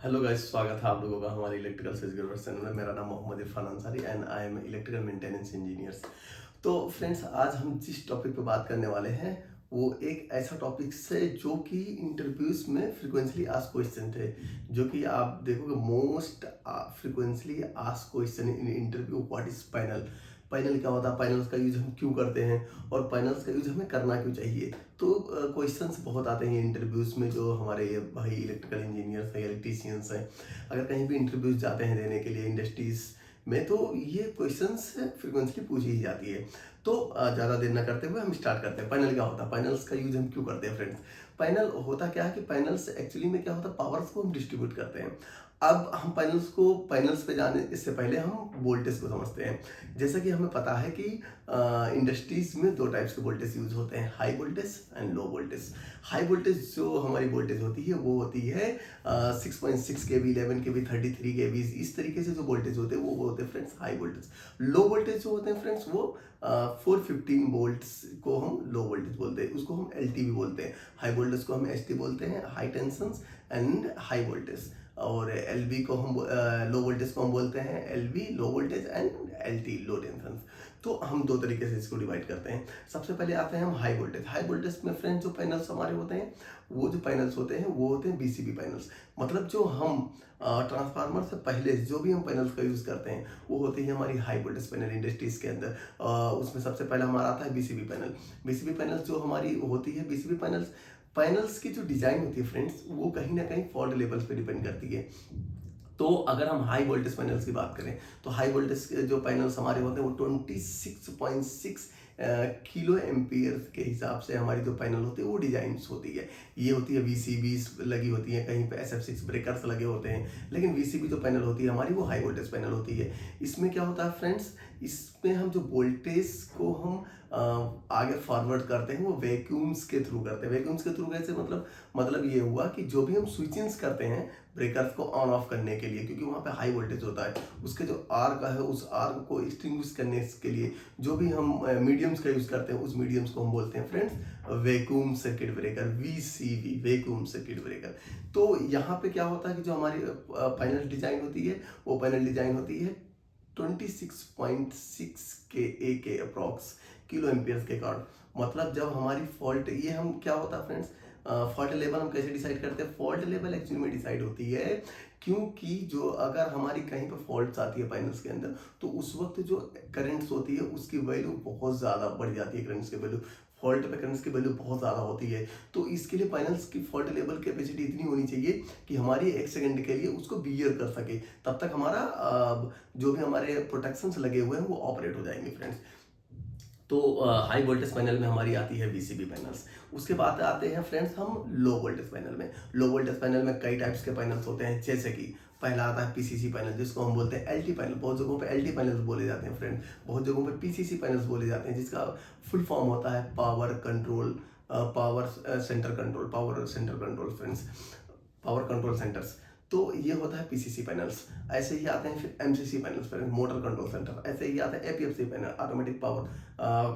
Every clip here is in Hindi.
हेलो गाइस, स्वागत है आप लोगों का हमारे इलेक्ट्रिकल सेल्स गिवर्स चैनल में। मेरा नाम Mohammad Irfan Ansari and I am electrical maintenance engineers. तो फ्रेंड्स, आज हम जिस टॉपिक पे बात करने वाले हैं वो एक ऐसा टॉपिक से जो कि इंटरव्यूज में फ्रिक्वेंटली आस्क क्वेश्चन थे, जो कि आप देखोगे most frequently ask question in interview, what is panel. Panel क्या होता है, पैनल्स का यूज हम क्यों करते हैं और पैनल्स का यूज हमें करना क्यों चाहिए। तो क्वेश्चंस बहुत आते हैं इंटरव्यूज में। जो हमारे भाई इलेक्ट्रिकल इंजीनियर्स हैं, इलेक्ट्रीशियंस हैं, अगर कहीं भी इंटरव्यूज जाते हैं देने के लिए इंडस्ट्रीज में, तो ये क्वेश्चंस फ्रिक्वेंटली पूछी ही जाती है। तो ज़्यादा देर ना करते हुए हम स्टार्ट करते हैं। पैनल क्या होता है, पैनल्स का यूज हम क्यों करते हैं फ्रेंड्स। पैनल होता क्या है कि पैनल्स एक्चुअली में क्या होता है, पावर्स को हम डिस्ट्रीब्यूट करते हैं। अब हम पैनल्स पे जाने इससे पहले हम वोल्टेज को समझते हैं। जैसा कि हमें पता है कि इंडस्ट्रीज में दो टाइप्स के वोल्टेज यूज होते हैं, high voltage and low voltage. High voltage जो हमारी वोल्टेज होती है वो होती है 6.6 के वी, 11 के वी, 33 के वी, इस तरीके से जो वोल्टेज होते हैं वो होते हैं friends high voltage. Low voltage जो होते हैं फ्रेंड्स वो 415 वोल्ट्स को हम लो वोल्टेज बोलते हैं, उसको हम एल टी भी बोलते हैं। हाई वोल्टेज को हम एच टी बोलते हैं, high tension and high voltage. और एल वी को हम लो वोल्टेज को हम बोलते हैं L V, low voltage, and L T, low tension. तो हम दो तरीके से इसको डिवाइड करते हैं। सबसे पहले आते हैं हम हाई वोल्टेज। हाई वोल्टेज में फ्रेंड्स जो पैनल्स हमारे होते हैं, वो जो पैनल्स होते हैं वो होते हैं बीसीबी पैनल्स। मतलब जो हम ट्रांसफार्मर से पहले जो भी हम पैनल्स का यूज़ करते हैं वो होती है हमारी हाई वोल्टेज पैनल इंडस्ट्रीज के अंदर। उसमें सबसे पहला हमारा आता है बीसीबी पैनल। बीसीबी पैनल्स जो हमारी होती है, बीसीबी पैनल्स पैनल्स की जो डिजाइन होती है फ्रेंड्स, वो कहीं ना कहीं फॉल्ट लेवल्स पे डिपेंड करती है। तो अगर हम हाई वोल्टेज पैनल्स की बात करें तो हाई वोल्टेज के जो पैनल्स हमारे होते हैं वो 26.6 किलो एम्पियर के हिसाब से हमारी जो पैनल होती है वो डिजाइन होती है। ये होती है वीसीबी लगी होती है, कहीं पे SF6 ब्रेकर्स लगे होते हैं, लेकिन वीसीबी जो पैनल होती है हमारी वो हाई वोल्टेज पैनल होती है। इसमें क्या होता है फ्रेंड्स, इसमें हम जो वोल्टेज को हम आगे फॉरवर्ड करते हैं वो वैक्यूम्स के थ्रू करते हैं। वैक्यूम्स के थ्रू कैसे, मतलब ये हुआ कि जो भी हम स्विचिंग्स करते हैं ब्रेकर्स को ऑन ऑफ करने के लिए, क्योंकि वहाँ पे हाई वोल्टेज होता है, उसके जो आर्क है उस आर्क को एक्सटिंग्विश करने के लिए जो भी हम मीडियम्स का यूज करते हैं उस मीडियम्स को हम बोलते हैं friends vacuum circuit breaker, VCB, vacuum circuit breaker. तो यहाँ पे क्या होता है कि जो हमारी पैनल डिजाइन होती है वो पैनल डिजाइन होती है 26.6 के अप्रॉक्स किलो एम्पियर्स के कारण। मतलब जब हमारी फॉल्ट, ये हम क्या होता है फ्रेंड्स, फॉल्ट लेवल हम कैसे डिसाइड करते हैं। फॉल्ट लेवल एक्चुअली में डिसाइड होती है क्योंकि जो अगर हमारी कहीं पर फॉल्ट्स आती है पैनल्स के अंदर, तो उस वक्त जो करंट्स होती है उसकी वैल्यू बहुत ज़्यादा बढ़ जाती है। करंट्स की वैल्यू, फॉल्ट पे करंट्स की वैल्यू बहुत ज़्यादा होती है। तो इसके लिए पैनल्स की फॉल्ट लेवल कैपेसिटी इतनी होनी चाहिए कि हमारी 1 सेकंड के लिए उसको बियर कर सके। तब तक हमारा जो भी हमारे प्रोटेक्शंस लगे हुए हैं वो ऑपरेट हो जाएंगे फ्रेंड्स। तो हाई वोल्टेज पैनल में हमारी आती है वीसीबी पैनल्स। उसके बाद आते हैं फ्रेंड्स हम लो वोल्टेज पैनल में। लो वोल्टेज पैनल में कई टाइप्स के पैनल्स होते हैं, जैसे कि पहला आता है पीसीसी पैनल, जिसको हम बोलते हैं एलटी पैनल। बहुत जगहों पे एलटी पैनल्स बोले जाते हैं फ्रेंड, बहुत जगहों पे पीसीसी पैनल्स बोले जाते हैं, जिसका फुल फॉर्म होता है power control, power centre control friends, power control centres. तो ये होता है पीसीसी पैनल्स। ऐसे ही आते हैं फिर एमसीसी पैनल्स, फिर मोटर कंट्रोल सेंटर। ऐसे ही आता है APFC panel,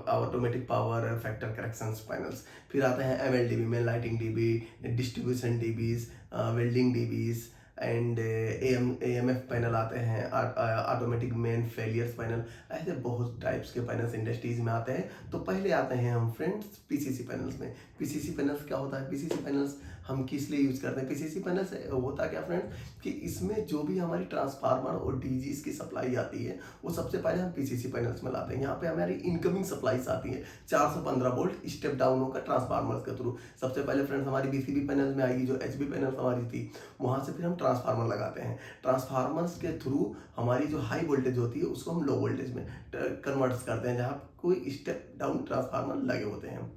automatic power factor corrections panels. फिर आते हैं एमएलडीबी में, lighting DB, distribution DBs, welding DBs and AMF panel आते हैं, ऑटोमेटिक मेन फेलियर्स पैनल। ऐसे बहुत टाइप्स के पैनल्स इंडस्ट्रीज में आते हैं। तो पहले आते हैं हम फ्रेंड्स पीसीसी पैनल्स में। पीसीसी पैनल्स क्या होता है, पीसीसी पैनल्स हम किस लिए यूज करते हैं। पीसीसी पैनल्स होता क्या फ्रेंड्स कि इसमें जो भी हमारी ट्रांसफार्मर और डीजीज की सप्लाई आती है वो सबसे पहले हम पीसीसी पैनल्स में लाते हैं। यहाँ पे हमारी इनकमिंग सप्लाईज आती है 415 वोल्ट स्टेप डाउन होकर ट्रांसफार्मर्स के थ्रू। सबसे पहले फ्रेंड्स हमारी बीसीबी पैनल्स में आएगी, जो एचबी पैनल्स हमारी थी, वहां से फिर हम ट्रांसफार्मर लगाते हैं। ट्रांसफार्मर्स के थ्रू हमारी जो हाई वोल्टेज होती है उसको हम लो वोल्टेज में कन्वर्ट करते हैं, जहाँ कोई स्टेप डाउन ट्रांसफार्मर लगे होते हैं।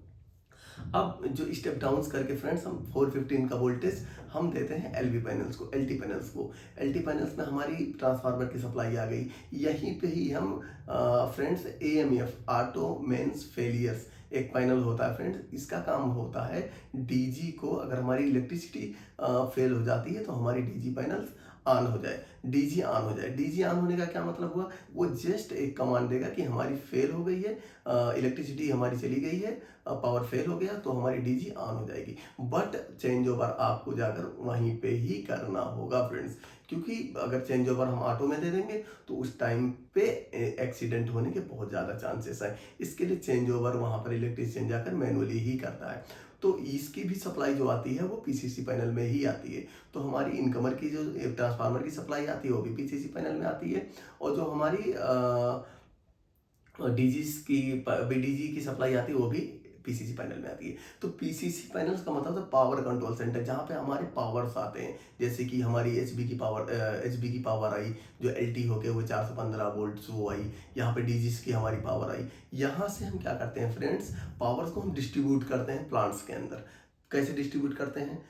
अब जो स्टेप डाउन करके फ्रेंड्स हम 415 का वोल्टेज हम देते हैं एलवी पैनल्स को, एलटी पैनल्स को। एलटी पैनल्स में हमारी ट्रांसफार्मर की सप्लाई आ गई। यहीं पे ही हम friends AMF, auto mains failures एक पैनल होता है फ्रेंड्स। इसका काम होता है डीजी को, अगर हमारी इलेक्ट्रिसिटी फेल हो जाती है तो हमारी डीजी पैनल्स ऑन हो जाए, डीजी ऑन हो जाए। डीजी ऑन होने का क्या मतलब हुआ, वो जस्ट एक कमांड देगा कि हमारी फेल हो गई है, इलेक्ट्रिसिटी हमारी चली गई है, पावर फेल हो गया, तो हमारी डीजी ऑन हो जाएगी। बट चेंज ओवर आपको जाकर वहीं पे ही करना होगा फ्रेंड्स, क्योंकि अगर चेंज ओवर हम ऑटो में दे देंगे तो उस टाइम पे एक्सीडेंट होने के बहुत ज़्यादा चांसेस है। इसके लिए चेंज ओवर वहाँ पर इलेक्ट्रीशियन जाकर मैनुअली ही करता है। तो इसकी भी सप्लाई जो आती है वो पीसीसी पैनल में ही आती है। तो हमारी इनकमर की जो ट्रांसफार्मर की सप्लाई आती है वो भी पीसीसी पैनल में आती है, और जो हमारी डीजीज की डीजी की सप्लाई आती है वो भी पीसीसी पैनल में आती है। तो पीसीसी पैनल्स का मतलब है पावर कंट्रोल सेंटर, जहाँ पे हमारे पावर्स आते हैं, जैसे कि हमारी एचबी की पावर आई, जो एलटी होके वो 415 वोल्ट वो आई, यहाँ पे डीजीज की हमारी पावर आई। यहाँ से हम क्या करते हैं फ्रेंड्स, पावर्स को हम डिस्ट्रीब्यूट करते हैं प्लांट्स के अंदर। कैसे डिस्ट्रीब्यूट करते हैं,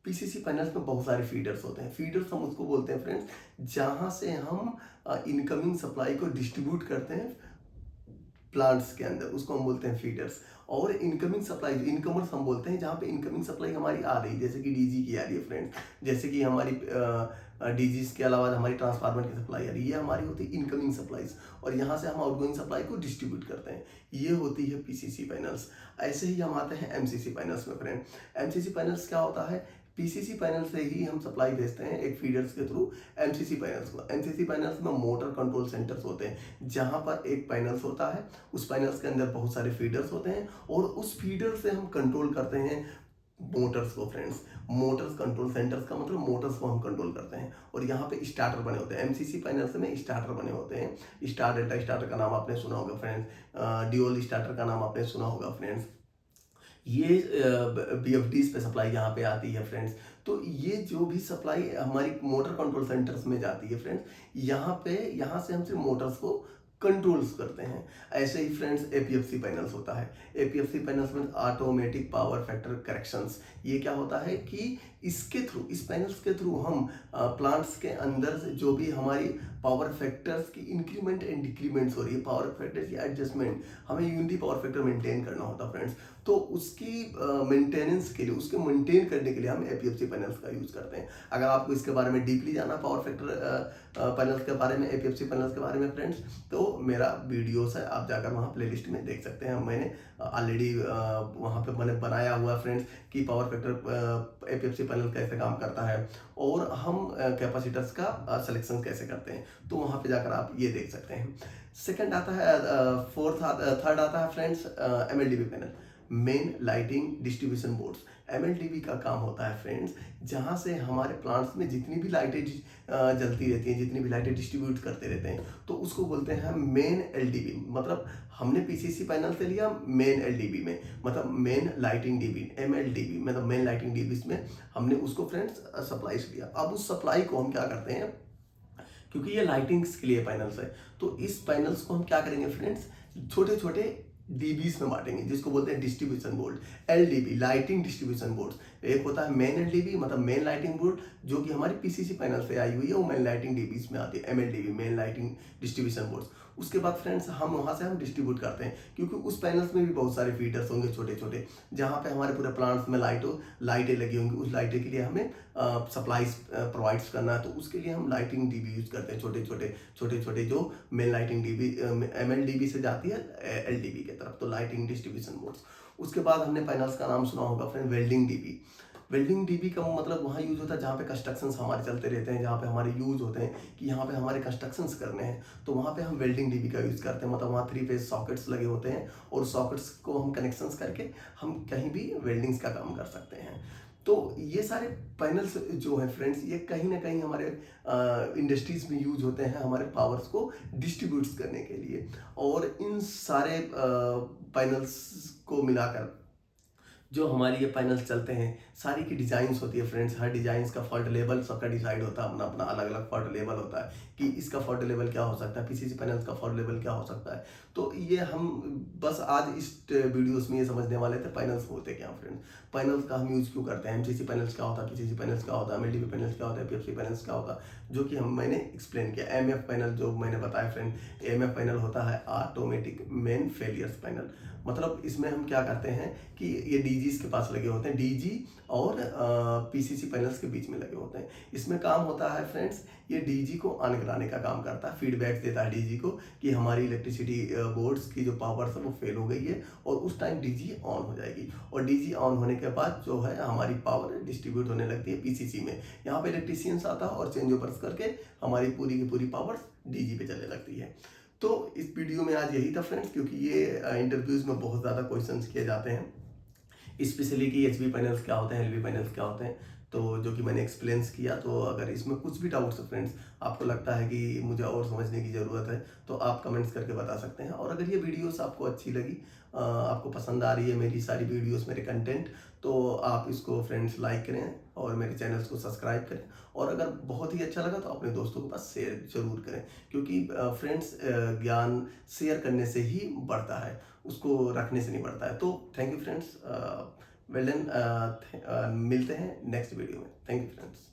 पीसीसी पैनल्स में बहुत सारे फीडर्स होते हैं। फीडर्स हम उसको बोलते हैं फ्रेंड्स, जहाँ से हम इनकमिंग सप्लाई को डिस्ट्रीब्यूट करते हैं प्लांट्स के अंदर, उसको हम बोलते हैं फीडर्स। और इनकमिंग सप्लाई, इनकमर्स हम बोलते हैं जहाँ पे इनकमिंग सप्लाई हमारी आ रही है, जैसे कि डीजी की आ रही है फ्रेंड्स, जैसे कि हमारी डीजीज के अलावा हमारी ट्रांसफार्मर की सप्लाई आ रही है, ये हमारी होती है इनकमिंग सप्लाईज, और यहाँ से हम आउटगोइंग सप्लाई को डिस्ट्रीब्यूट करते हैं, ये होती है पीसीसी पैनल्स। ऐसे ही हम आते हैं एमसीसी पैनल्स में फ्रेंड। एमसीसी पैनल्स क्या होता है, पीसीसी पैनल से ही हम सप्लाई भेजते हैं एक फीडर्स के थ्रू एमसीसी पैनल्स को। एमसीसी पैनल्स में मोटर कंट्रोल सेंटर्स होते हैं, जहां पर एक पैनल्स होता है, उस पैनल्स के अंदर बहुत सारे फीडर्स होते हैं, और उस फीडर से हम कंट्रोल करते हैं मोटर्स को फ्रेंड्स। मोटर्स कंट्रोल सेंटर्स का मतलब मोटर्स को हम कंट्रोल करते हैं, और यहाँ पे स्टार्टर बने होते हैं। एमसीसी पैनल्स में स्टार्टर बने होते हैं, स्टार डेल्टा स्टार्टर का नाम आपने सुना होगा फ्रेंड्स, ड्यूअल स्टार्टर का नाम आपने सुना होगा फ्रेंड्स। ये बीएफडीज पे सप्लाई यहाँ पे आती है फ्रेंड्स। तो ये जो भी सप्लाई हमारी मोटर कंट्रोल सेंटर्स में जाती है फ्रेंड्स, यहाँ से हम सिर्फ मोटर्स को कंट्रोल्स करते हैं। ऐसे ही फ्रेंड्स एपीएफसी पैनल्स होता है। एपीएफसी पैनल्स में ऑटोमेटिक पावर फैक्टर करेक्शंस, ये क्या होता है कि इसके थ्रू, इस पैनल्स के थ्रू हम प्लांट्स के अंदर से जो भी हमारी पावर फैक्टर्स की इंक्रीमेंट एंड डिक्रीमेंट्स हो रही है, पावर फैक्टर्स की एडजस्टमेंट, हमें यूनिटी पावर फैक्टर मेंटेन करना होता है फ्रेंड्स। तो उसकी मेंटेनेंस के लिए, उसके मेंटेन करने के लिए हम एपीएफसी पैनल्स का यूज़ करते हैं। अगर आपको इसके बारे में डीपली जाना, पावर फैक्टर पैनल्स के बारे में, एपीएफसी पैनल्स के बारे में फ्रेंड्स, तो मेरा वीडियोस है, आप जाकर वहाँ प्लेलिस्ट में देख सकते हैं। मैंने ऑलरेडी वहाँ पे मैंने बनाया हुआ फ्रेंड्स कि पावर फैक्टर एपीएफसी पैनल कैसे काम करता है, और हम कैपेसिटर्स का सिलेक्शन कैसे करते हैं, तो वहाँ पे जाकर आप ये देख सकते हैं। सेकंड आता है, थर्ड आता है friends MLDB panel, main lighting distribution boards. MLDB का काम होता है फ्रेंड्स, जहाँ से हमारे प्लांट्स में जितनी भी लाइटें जलती रहती हैं, जितनी भी लाइटें डिस्ट्रीब्यूट करते रहते हैं, तो उसको बोलते हैं मेन एलडीबी। मतलब हमने पीसीसी पैनल से लिया मेन एलडीबी में, मतलब मेन लाइटिंग डीबी, एमएलडीबी मतलब मेन लाइटिंग डीबी में हमने उसको फ्रेंड्स सप्लाई लिया। अब उस सप्लाई को हम क्या करते हैं, क्योंकि ये लाइटिंग्स के लिए पैनल्स है, तो इस पैनल्स को हम क्या करेंगे फ्रेंड्स, छोटे छोटे डीबीज में बांटेंगे, जिसको बोलते हैं distribution board, LDB lighting distribution board. एक होता है मेन एलडीबी मतलब मेन लाइटिंग बोर्ड, जो कि हमारी पीसीसी पैनल से आई हुई है, वो मेन लाइटिंग डीबीज में आती है, एमएलडीबी मेन लाइटिंग डिस्ट्रीब्यूशन बोर्ड। उसके बाद फ्रेंड्स हम वहाँ से हम डिस्ट्रीब्यूट करते हैं, क्योंकि उस पैनल्स में भी बहुत सारे फीडर्स होंगे छोटे छोटे, जहाँ पे हमारे पूरे प्लांट्स में लाइटें लगी होंगी। उस लाइटें के लिए हमें सप्लाईज प्रोवाइड्स करना है, तो उसके लिए हम लाइटिंग डीबी यूज करते हैं, छोटे छोटे जो मेन लाइटिंग डीबी एमएलडीबी से जाती है एलडीबी की तरफ, तो लाइटिंग डिस्ट्रीब्यूशन बोर्ड्स। उसके बाद हमने पैनल्स का नाम सुना होगा friend, welding dB. Welding dB का मतलब वहाँ यूज होता है जहाँ पे कंस्ट्रक्शंस हमारे चलते रहते हैं, जहाँ पे हमारे यूज होते हैं कि यहाँ पे हमारे कंस्ट्रक्शंस करने हैं, तो वहाँ पे हम वेल्डिंग डीबी का यूज़ करते हैं। मतलब वहाँ 3 फेज सॉकेट्स लगे होते हैं, और सॉकेट्स को हम कनेक्शंस करके हम कहीं भी वेल्डिंग्स का काम कर सकते हैं। तो ये सारे पैनल्स जो हैं फ्रेंड्स, ये कहीं ना कहीं हमारे इंडस्ट्रीज में यूज होते हैं हमारे पावर्स को डिस्ट्रीब्यूट करने के लिए। और इन सारे पैनल्स को मिलाकर जो हमारी ये पैनल्स चलते हैं, सारी की डिजाइंस होती है फ्रेंड्स। हर डिजाइंस का फॉल्ट लेवल सबका डिसाइड होता है, अपना अपना अलग अलग फॉल्ट लेवल होता है कि इसका फॉल्ट लेवल क्या हो सकता है, पीसीसी पैनल्स का फॉल्ट लेवल क्या हो सकता है। तो ये हम बस आज इस वीडियोस में ये समझने वाले थे पैनल्स होते क्या फ्रेंड्स, पैनल्स का हम यूज क्यों करते हैं, एमसीसी पैनल्स क्या होता है, पीसीसी पैनल्स क्या होता है, एमएलडीबी पैनल्स क्या होता है, पीएफसी पैनल्स क्या होता है, जो कि मैंने एक्सप्लेन किया। एमएफ पैनल जो मैंने बताया फ्रेंड, एमएफ पैनल होता है ऑटोमेटिक मेन फेलियर्स पैनल। मतलब इसमें हम क्या करते हैं कि ये डीजी डीजी इसके पास लगे होते हैं, डीजी और पीसीसी पैनल्स के बीच में लगे होते हैं। इसमें काम होता है फ्रेंड्स, ये डीजी को ऑन कराने का काम करता है, फीडबैक देता है डीजी को कि हमारी इलेक्ट्रिसिटी बोर्ड्स की जो पावर है वो फेल हो गई है, और उस टाइम डीजी ऑन हो जाएगी, और डीजी ऑन होने के बाद जो है हमारी पावर डिस्ट्रीब्यूट होने लगती है पीसीसी में। यहाँ पे इलेक्ट्रीशियंस आता है और चेंज ओवर्स करके हमारी पूरी की पूरी पावर डीजी पे चलने लगती है। तो इस वीडियो में आज यही था फ्रेंड्स, क्योंकि ये इंटरव्यूज में बहुत ज़्यादा क्वेश्चंस किए जाते हैं, स्पेशली कि एचवी पैनल्स क्या होते हैं, एलवी पैनल्स क्या होते हैं, तो जो कि मैंने एक्सप्लेन्स किया। तो अगर इसमें कुछ भी डाउट्स है फ्रेंड्स, आपको लगता है कि मुझे और समझने की ज़रूरत है, तो आप कमेंट्स करके बता सकते हैं। और अगर ये वीडियोस आपको अच्छी लगी, आपको पसंद आ रही है मेरी सारी वीडियोस, मेरे कंटेंट, तो आप इसको फ्रेंड्स लाइक करें और मेरे चैनल्स को सब्सक्राइब करें। और अगर बहुत ही अच्छा लगा तो अपने दोस्तों के पास शेयर जरूर करें, क्योंकि फ्रेंड्स ज्ञान शेयर करने से ही बढ़ता है, उसको रखने से नहीं बढ़ता है। तो thank you friends, well done, मिलते हैं नेक्स्ट वीडियो में। Thank you friends.